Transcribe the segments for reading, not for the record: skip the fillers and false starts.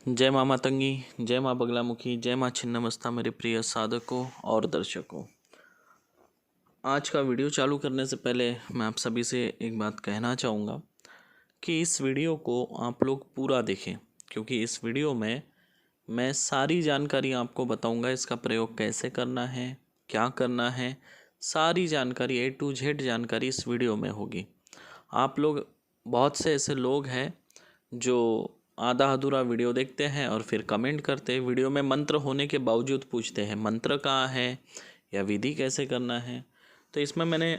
जय माँ मातंगी, जय माँ बगलामुखी, जय माँ छिन्नमस्ता मेरे प्रिय साधकों और दर्शकों। आज का वीडियो चालू करने से पहले मैं आप सभी से एक बात कहना चाहूँगा कि इस वीडियो को आप लोग पूरा देखें, क्योंकि इस वीडियो में मैं सारी जानकारी आपको बताऊँगा। इसका प्रयोग कैसे करना है, क्या करना है, सारी जानकारी A to Z जानकारी इस वीडियो में होगी। आप लोग बहुत से ऐसे लोग हैं जो आधा अधूरा वीडियो देखते हैं और फिर कमेंट करते हैं। वीडियो में मंत्र होने के बावजूद पूछते हैं मंत्र कहाँ है या विधि कैसे करना है। तो इसमें मैंने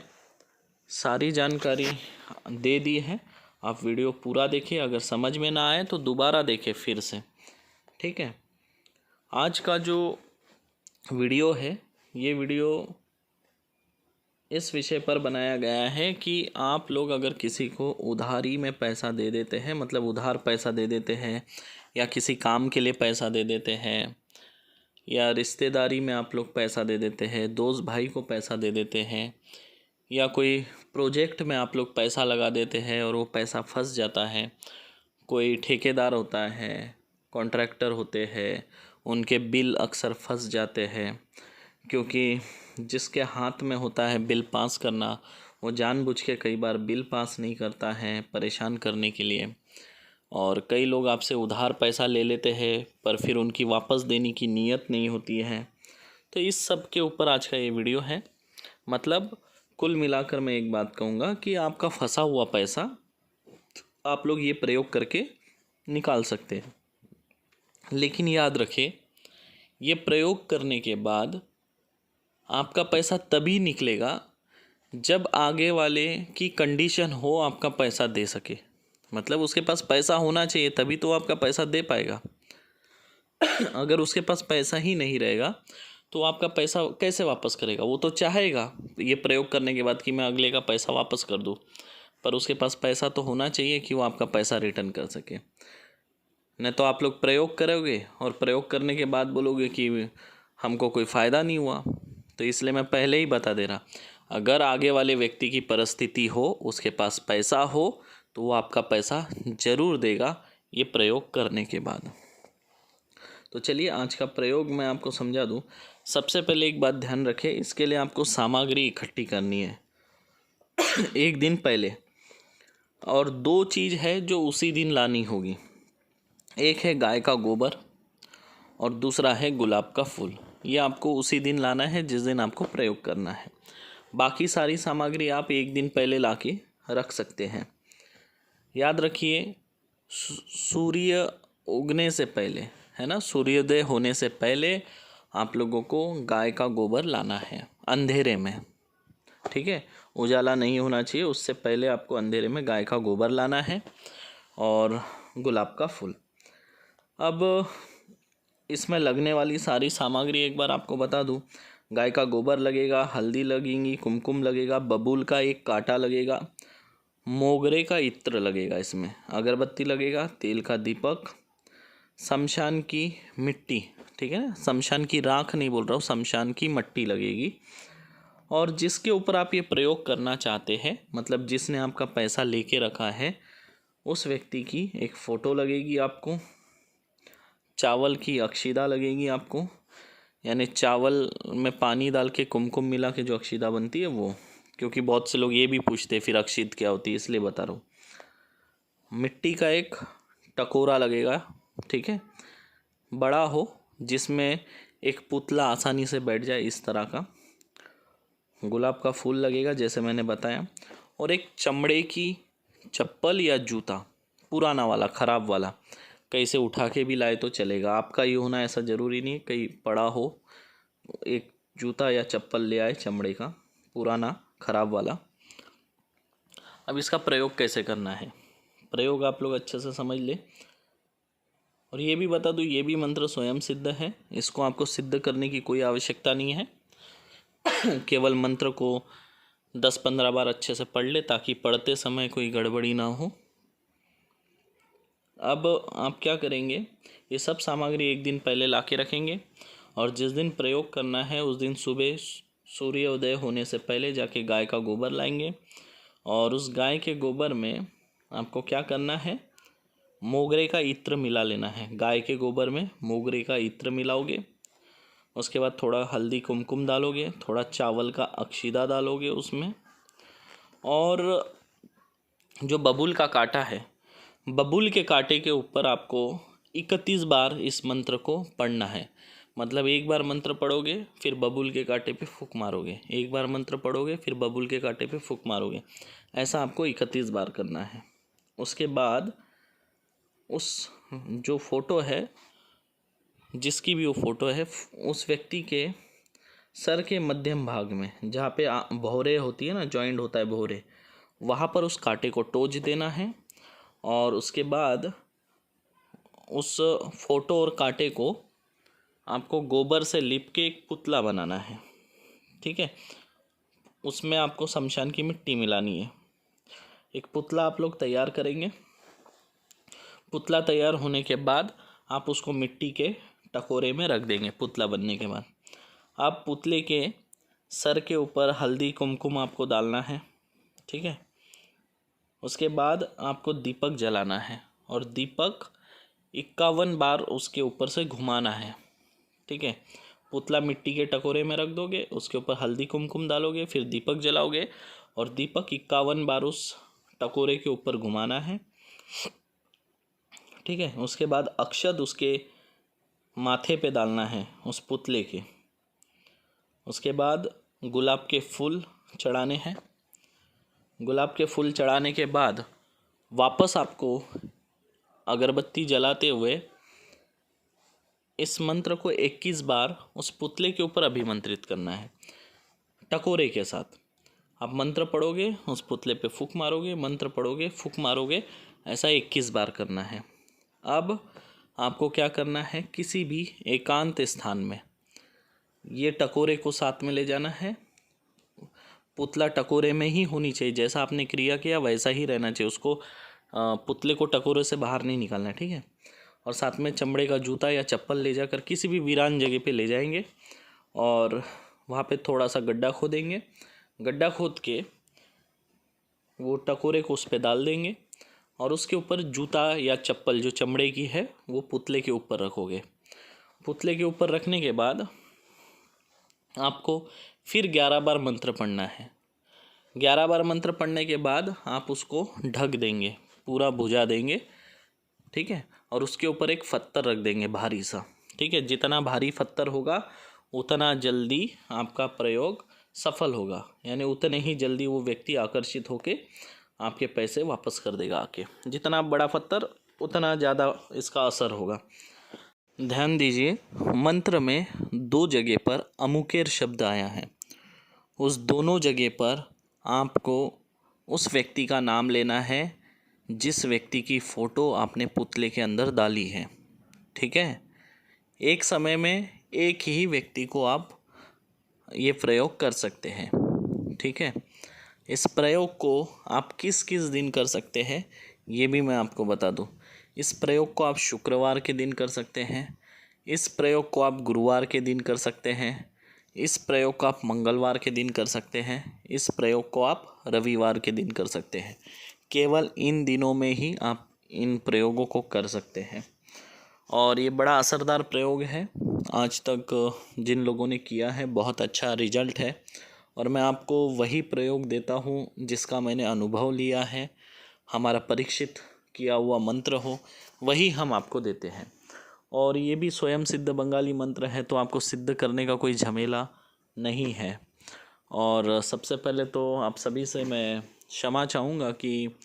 सारी जानकारी दे दी है। आप वीडियो पूरा देखिए, अगर समझ में ना आए तो दोबारा देखें फिर से, ठीक है। आज का जो वीडियो है, ये वीडियो इस विषय पर बनाया गया है कि आप लोग अगर किसी को उधारी में पैसा दे देते हैं, मतलब उधार पैसा दे देते हैं, या किसी काम के लिए पैसा दे देते हैं, या रिश्तेदारी में आप लोग पैसा दे देते हैं, दोस्त भाई को पैसा दे देते हैं, या कोई प्रोजेक्ट में आप लोग पैसा लगा देते हैं और वो पैसा फंस जाता है। कोई ठेकेदार होता है, कॉन्ट्रैक्टर होते हैं, उनके बिल अक्सर फंस जाते हैं, क्योंकि जिसके हाथ में होता है बिल पास करना, वो जानबूझ के कई बार बिल पास नहीं करता है परेशान करने के लिए। और कई लोग आपसे उधार पैसा ले लेते हैं पर फिर उनकी वापस देने की नीयत नहीं होती है। तो इस सब के ऊपर आज का ये वीडियो है। मतलब कुल मिलाकर मैं एक बात कहूँगा कि आपका फंसा हुआ पैसा आप लोग ये प्रयोग करके निकाल सकते हैं। लेकिन याद रखें, ये प्रयोग करने के बाद आपका पैसा तभी निकलेगा जब आगे वाले की कंडीशन हो आपका पैसा दे सके। मतलब उसके पास पैसा होना चाहिए, तभी तो आपका पैसा दे पाएगा। अगर उसके पास पैसा ही नहीं रहेगा तो आपका पैसा कैसे वापस करेगा? वो तो चाहेगा ये प्रयोग करने के बाद कि मैं अगले का पैसा वापस कर दूँ, पर उसके पास पैसा तो होना चाहिए कि वो आपका पैसा रिटर्न कर सके। नहीं तो आप लोग प्रयोग करोगे और प्रयोग करने के बाद बोलोगे कि हमको कोई फ़ायदा नहीं हुआ। तो इसलिए मैं पहले ही बता दे रहा, अगर आगे वाले व्यक्ति की परिस्थिति हो, उसके पास पैसा हो, तो वो आपका पैसा ज़रूर देगा ये प्रयोग करने के बाद। तो चलिए आज का प्रयोग मैं आपको समझा दूँ। सबसे पहले एक बात ध्यान रखें, इसके लिए आपको सामग्री इकट्ठी करनी है एक दिन पहले। और दो चीज़ है जो उसी दिन लानी होगी। एक है गाय का गोबर और दूसरा है गुलाब का फूल। ये आपको उसी दिन लाना है जिस दिन आपको प्रयोग करना है। बाकी सारी सामग्री आप एक दिन पहले ला के रख सकते हैं। याद रखिए, सूर्य उगने से पहले, है ना, सूर्योदय होने से पहले आप लोगों को गाय का गोबर लाना है अंधेरे में, ठीक है। उजाला नहीं होना चाहिए, उससे पहले आपको अंधेरे में गाय का गोबर लाना है और गुलाब का फूल। अब इसमें लगने वाली सारी सामग्री एक बार आपको बता दूं। गाय का गोबर लगेगा, हल्दी लगेंगी, कुमकुम लगेगा, बबूल का एक कांटा लगेगा, मोगरे का इत्र लगेगा, इसमें अगरबत्ती लगेगा, तेल का दीपक, शमशान की मिट्टी, ठीक है ना, शमशान की राख नहीं बोल रहा हूँ, शमशान की मट्टी लगेगी। और जिसके ऊपर आप ये प्रयोग करना चाहते हैं, मतलब जिसने आपका पैसा लेके रखा है, उस व्यक्ति की एक फ़ोटो लगेगी आपको। चावल की अक्षिदा लगेगी आपको, यानी चावल में पानी डाल के कुमकुम मिला के जो अक्षिदा बनती है वो, क्योंकि बहुत से लोग ये भी पूछते हैं फिर अक्षित क्या होती है, इसलिए बता रहा हूँ। मिट्टी का एक टकोरा लगेगा, ठीक है, बड़ा हो, जिसमें एक पुतला आसानी से बैठ जाए, इस तरह का। गुलाब का फूल लगेगा जैसे मैंने बताया, और एक चमड़े की चप्पल या जूता, पुराना वाला, ख़राब वाला, कहीं से उठा के भी लाए तो चलेगा। आपका ये होना ऐसा ज़रूरी नहीं, कहीं पड़ा हो, एक जूता या चप्पल ले आए चमड़े का, पुराना ख़राब वाला। अब इसका प्रयोग कैसे करना है, प्रयोग आप लोग अच्छे से समझ ले। और ये भी बता दूँ, ये भी मंत्र स्वयं सिद्ध है, इसको आपको सिद्ध करने की कोई आवश्यकता नहीं है। केवल मंत्र को 10-15 बार अच्छे से पढ़ ले, ताकि पढ़ते समय कोई गड़बड़ी ना हो। अब आप क्या करेंगे, ये सब सामग्री एक दिन पहले ला के रखेंगे, और जिस दिन प्रयोग करना है उस दिन सुबह सूर्योदय होने से पहले जाके गाय का गोबर लाएंगे। और उस गाय के गोबर में आपको क्या करना है, मोगरे का इत्र मिला लेना है। गाय के गोबर में मोगरे का इत्र मिलाओगे। उसके बाद थोड़ा हल्दी कुमकुम डालोगे, थोड़ा चावल का अक्षिदा डालोगे उसमें, और जो बबूल का कांटा है, बबूल के कांटे के ऊपर आपको 31 बार इस मंत्र को पढ़ना है। मतलब एक बार मंत्र पढ़ोगे फिर बबूल के कांटे पे फूंक मारोगे, एक बार मंत्र पढ़ोगे फिर बबूल के कांटे पे फूंक मारोगे। ऐसा आपको 31 बार करना है। उसके बाद उस जो फोटो है, जिसकी भी वो फोटो है, उस व्यक्ति के सर के मध्यम भाग में जहाँ पे भौरे होती है ना, जॉइंट होता है भौरे, वहाँ पर उस कांटे को टोच देना है। और उसके बाद उस फोटो और कांटे को आपको गोबर से लिप के एक पुतला बनाना है। ठीक है, उसमें आपको शमशान की मिट्टी मिलानी है। एक पुतला आप लोग तैयार करेंगे। पुतला तैयार होने के बाद आप उसको मिट्टी के टकोरे में रख देंगे। पुतला बनने के बाद आप पुतले के सर के ऊपर हल्दी कुमकुम आपको डालना है। ठीक है, उसके बाद आपको दीपक जलाना है और दीपक 51 बार उसके ऊपर से घुमाना है। ठीक है, पुतला मिट्टी के टकोरे में रख दोगे, उसके ऊपर हल्दी कुमकुम डालोगे, फिर दीपक जलाओगे और दीपक 51 बार उस टकोरे के ऊपर घुमाना है। ठीक है, उसके बाद अक्षत उसके माथे पे डालना है उस पुतले के। उसके बाद गुलाब के फूल चढ़ाने हैं। गुलाब के फूल चढ़ाने के बाद वापस आपको अगरबत्ती जलाते हुए इस मंत्र को 21 बार उस पुतले के ऊपर अभिमंत्रित करना है टकोरे के साथ। आप मंत्र पढ़ोगे, उस पुतले पे फूंक मारोगे, मंत्र पढ़ोगे, फूंक मारोगे, ऐसा 21 बार करना है। अब आपको क्या करना है, किसी भी एकांत स्थान में ये टकोरे को साथ में ले जाना है। पुतला टकोरे में ही होनी चाहिए, जैसा आपने क्रिया किया वैसा ही रहना चाहिए। उसको पुतले को टकोरे से बाहर नहीं निकालना है। ठीक है, और साथ में चमड़े का जूता या चप्पल ले जाकर किसी भी वीरान जगह पे ले जाएंगे और वहाँ पे थोड़ा सा गड्ढा खोदेंगे। गड्ढा खोद के वो टकोरे को उस पर डाल देंगे और उसके ऊपर जूता या चप्पल जो चमड़े की है वो पुतले के ऊपर रखोगे। पुतले के ऊपर रखने के बाद आपको फिर 11 बार मंत्र पढ़ना है। 11 बार मंत्र पढ़ने के बाद आप उसको ढक देंगे, पूरा बुझा देंगे। ठीक है, और उसके ऊपर एक पत्थर रख देंगे भारी सा। ठीक है, जितना भारी पत्थर होगा उतना जल्दी आपका प्रयोग सफल होगा, यानी उतने ही जल्दी वो व्यक्ति आकर्षित होके आपके पैसे वापस कर देगा आके। जितना बड़ा पत्थर उतना ज़्यादा इसका असर होगा। ध्यान दीजिए, मंत्र में 2 जगह पर अमुकेर शब्द आया है। उस दोनों जगह पर आपको उस व्यक्ति का नाम लेना है जिस व्यक्ति की फ़ोटो आपने पुतले के अंदर डाली है। ठीक है, एक समय में एक ही व्यक्ति को आप ये प्रयोग कर सकते हैं। ठीक है, इस प्रयोग को आप किस किस दिन कर सकते हैं ये भी मैं आपको बता दूं। इस प्रयोग को आप शुक्रवार के दिन कर सकते हैं, इस प्रयोग को आप गुरुवार के दिन कर सकते हैं, इस प्रयोग को आप मंगलवार के दिन कर सकते हैं, इस प्रयोग को आप रविवार के दिन कर सकते हैं। केवल इन दिनों में ही आप इन प्रयोगों को कर सकते हैं और ये बड़ा असरदार प्रयोग है। आज तक जिन लोगों ने किया है बहुत अच्छा रिजल्ट है और मैं आपको वही प्रयोग देता हूँ जिसका मैंने अनुभव लिया है। हमारा परीक्षित किया हुआ मंत्र हो वही हम आपको देते हैं और ये भी स्वयं सिद्ध बंगाली मंत्र है, तो आपको सिद्ध करने का कोई झमेला नहीं है। और सबसे पहले तो आप सभी से मैं क्षमा चाहूँगा कि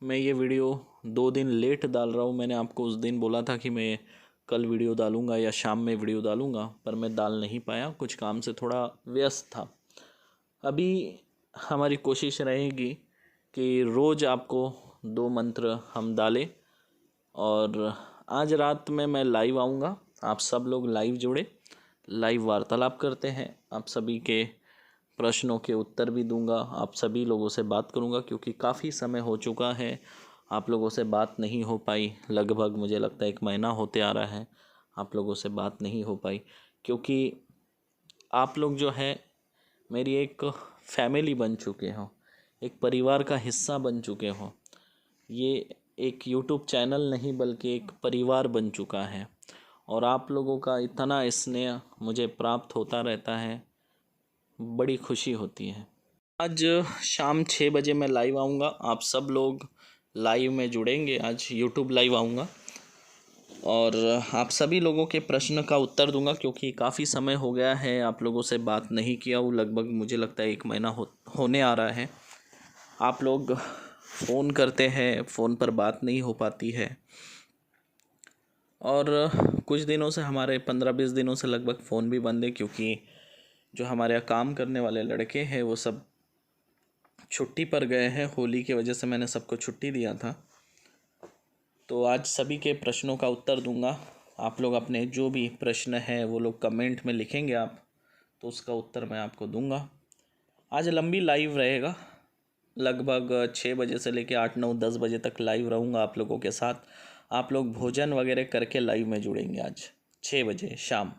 मैं ये वीडियो 2 दिन लेट डाल रहा हूँ। मैंने आपको उस दिन बोला था कि मैं कल वीडियो डालूँगा या शाम में वीडियो डालूँगा, पर मैं डाल नहीं पाया, कुछ काम से थोड़ा व्यस्त था। अभी हमारी कोशिश रहेगी कि रोज़ आपको 2 मंत्र हम डालें और आज रात में मैं लाइव आऊँगा। आप सब लोग लाइव जुड़े, लाइव वार्तालाप करते हैं। आप सभी के प्रश्नों के उत्तर भी दूंगा, आप सभी लोगों से बात करूंगा क्योंकि काफ़ी समय हो चुका है आप लोगों से बात नहीं हो पाई। लगभग मुझे लगता है 1 महीना होते आ रहा है आप लोगों से बात नहीं हो पाई, क्योंकि आप लोग जो है मेरी एक फैमिली बन चुके हो, एक परिवार का हिस्सा बन चुके हो। ये एक यूट्यूब चैनल नहीं बल्कि एक परिवार बन चुका है और आप लोगों का इतना स्नेह मुझे प्राप्त होता रहता है, बड़ी खुशी होती है। आज शाम 6 बजे मैं लाइव आऊँगा, आप सब लोग लाइव में जुड़ेंगे। आज यूट्यूब लाइव आऊँगा और आप सभी लोगों के प्रश्न का उत्तर दूंगा, क्योंकि काफ़ी समय हो गया है आप लोगों से बात नहीं किया हूँ। लगभग मुझे लगता है 1 महीना होने आ रहा है। आप लोग फ़ोन करते हैं, फ़ोन पर बात नहीं हो पाती है और कुछ दिनों से, हमारे 15-20 दिनों से लगभग फ़ोन भी बंद है, क्योंकि जो हमारे यहाँ काम करने वाले लड़के हैं वो सब छुट्टी पर गए हैं। होली की वजह से मैंने सबको छुट्टी दिया था। तो आज सभी के प्रश्नों का उत्तर दूंगा। आप लोग अपने जो भी प्रश्न हैं वो लोग कमेंट में लिखेंगे आप, तो उसका उत्तर मैं आपको दूंगा। आज लंबी लाइव रहेगा, लगभग 6 बजे से लेकर 8, 9, 10 बजे तक लाइव रहूँगा आप लोगों के साथ। आप लोग भोजन वगैरह करके लाइव में जुड़ेंगे आज 6 बजे शाम।